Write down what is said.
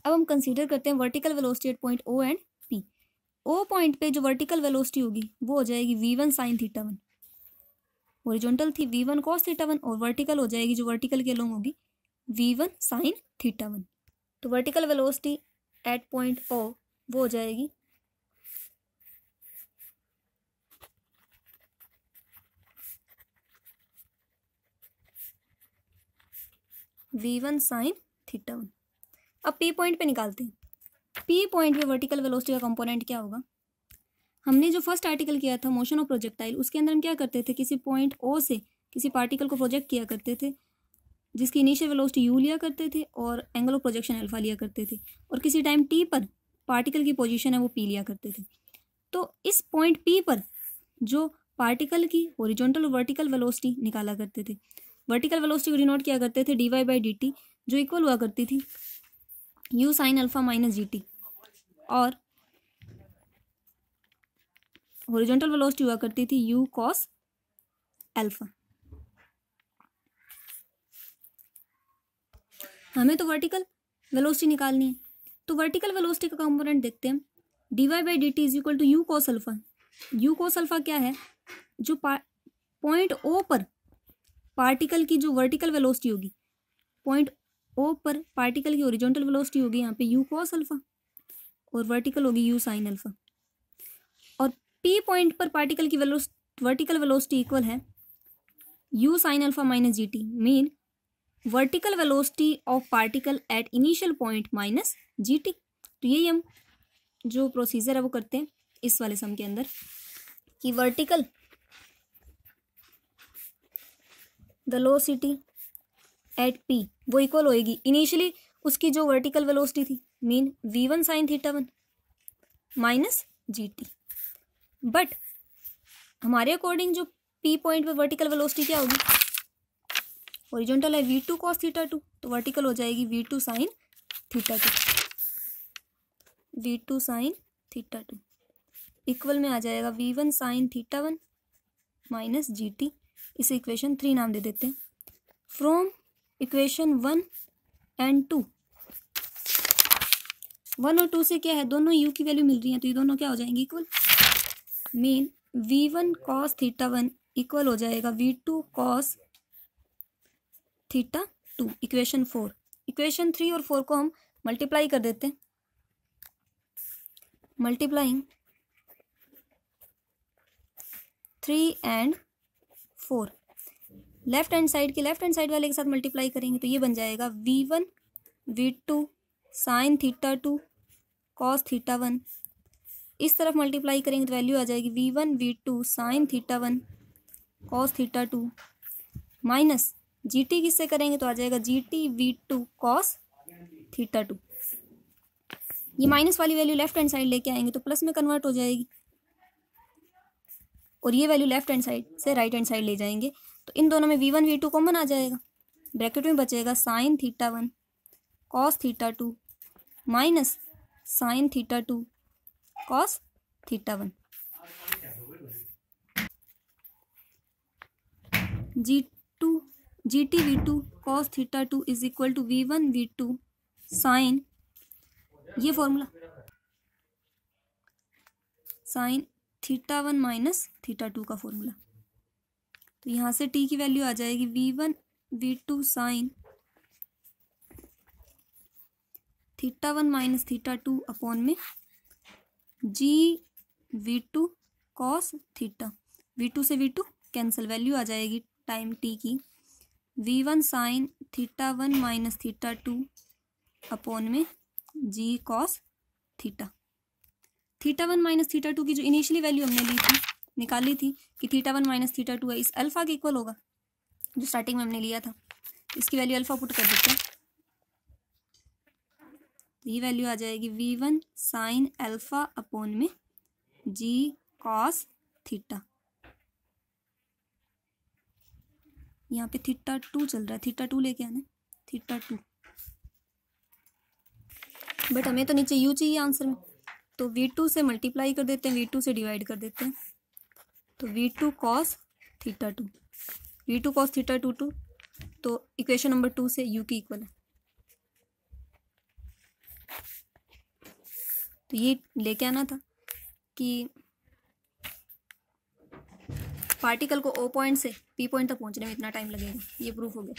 अब हम कंसीडर करते हैं vertical velocity at point O and P. O point पे जो वर्टिकल वेलोसिटी होगी वो हो जाएगी v1 sine theta one, horizontal थी v1 कॉस थीटा वन, और वर्टिकल हो जाएगी जो वर्टिकल के अलोंग होगी v1 साइन थीटा वन। तो vertical velocity at point O वो हो जाएगी v1 साइन थीटा वन। अब पी पॉइंट पे निकालते हैं। पी पॉइंट पे वर्टिकल वेलोसिटी का कंपोनेंट क्या होगा? हमने जो फर्स्ट आर्टिकल किया था मोशन ऑफ प्रोजेक्टाइल, उसके अंदर हम क्या करते थे, किसी पॉइंट ओ से किसी पार्टिकल को प्रोजेक्ट किया करते थे जिसकी इनिशियल वेलोसिटी यू लिया करते थे और एंगल ऑफ प्रोजेक्शन अल्फा लिया करते थे, और किसी टाइम टी पर पार्टिकल की पोजीशन है वो पी लिया करते थे। तो इस पॉइंट पी पर जो पार्टिकल की हॉरिजॉन्टल और वर्टिकल वेलोसिटी निकाला करते थे, वर्टिकल वेलोसिटी को डिनोट किया करते थे dy बाई डी टी, जो इक्वल हुआ करती थी u sign alpha minus G T, और हॉरिजॉन्टल वेलोसिटी हुआ करती थी u कॉस अल्फा। हमें तो वर्टिकल वेलोसिटी निकालनी है, तो वर्टिकल वेलोसिटी का कंपोनेंट देखते हैं। dy by D T is equal to U cos alpha. U cos alpha क्या है? जो पॉइंट ओ पर पार्टिकल की जो वर्टिकल वेलोसिटी होगी, पॉइंट ओ पर पार्टिकल की हॉरिजॉन्टल वेलोसिटी होगी यहाँ पे यू कॉस अल्फा, और वर्टिकल होगी यू साइन अल्फा। और पी पॉइंट पर पार्टिकल की वर्टिकल वेलोसिटी इक्वल है U sine alpha minus G T, mean vertical velocity of particle at initial point minus G T. तो यही हम जो प्रोसीजर है वो करते हैं इस वाले सम के अंदर, कि वर्टिकल वेलोसिटी एट पी वो इक्वल होएगी इनिशियली उसकी जो वर्टिकल वेलोसिटी थी, mean v1 sine theta one minus G T. But हमारे अकॉर्डिंग जो पी पॉइंट पे वर्टिकल वेलोसिटी क्या होगी, हॉरिजॉन्टल है v2 cos थीटा टू, तो वर्टिकल हो जाएगी v2 sign theta two, v2 sign theta two equal में आ जाएगा v1 sine theta one minus G T. इसे इक्वेशन 3 नाम दे देते हैं। फ्रॉम इक्वेशन 1 एंड 2, 1 और 2 से क्या है, दोनों u की वैल्यू मिल रही है, तो ये दोनों क्या हो जाएंगे equal, mean v1 cos theta one equal हो जाएगा v2 cos theta two. Equation 4, equation 3 और 4 को हम मल्टीप्लाई कर देते हैं। Multiplying 3 and 4, left hand side के लेफ्ट हैंड साइड वाले के साथ मल्टीप्लाई करेंगे तो ये बन जाएगा v1 v2 sign theta two cos theta one. इस तरफ मल्टीप्लाई करेंगे तो वैल्यू आ जाएगी v1 v2 sign theta one cos theta two minus G T किससे करेंगे तो आ जाएगा GT v2 cos theta to. ये माइनस वाली वैल्यू लेफ्ट हैंड साइड लेके आएंगे तो प्लस में कन्वर्ट हो जाएगी, और ये वैल्यू लेफ्ट हैंड साइड से राइट हैंड साइड ले जाएंगे तो इन दोनों में v1 v2 कॉमन आ जाएगा, ब्रैकेट में बचेगा sine theta one cos theta two minus sine theta two cos theta one. GT v2 cos theta two is equal to v1 v2 sine, ये formula sine theta one minus theta two का formula. तो यहाँ से t की value आ जाएगी v1 v2 sign theta one minus theta two upon में g v2 cos theta, v2 से v2 cancel, value आ जाएगी टाइम t की v1 sine theta one minus theta two upon में g cos theta. Theta one minus theta to की जो initially value हमने ली थी, निकाली थी कि theta one minus theta to है, इस अल्फा के इक्वल होगा जो स्टार्टिंग में हमने लिया था, इसकी वैल्यू अल्फा पुट कर देते हैं तो ये वैल्यू आ जाएगी v1 साइन अल्फा अपॉन में g कॉस थीटा। यहाँ पे थीटा टू चल रहा है, थीटा टू लेके आना, थीटा टू, बट हमें तो नीचे u चाहिए आंसर में, तो v2 से मल्टीप्लाई कर देते हैं, v2 से डिवाइड कर देते हैं, तो v2 cos theta two, v2 cos theta two two, तो इक्वेशन नंबर 2 से u की इक्वल है। तो ये लेके आना था कि पार्टिकल को ओ पॉइंट से पी पॉइंट तक पहुंचने में इतना टाइम लगेगा, ये प्रूफ हो गया।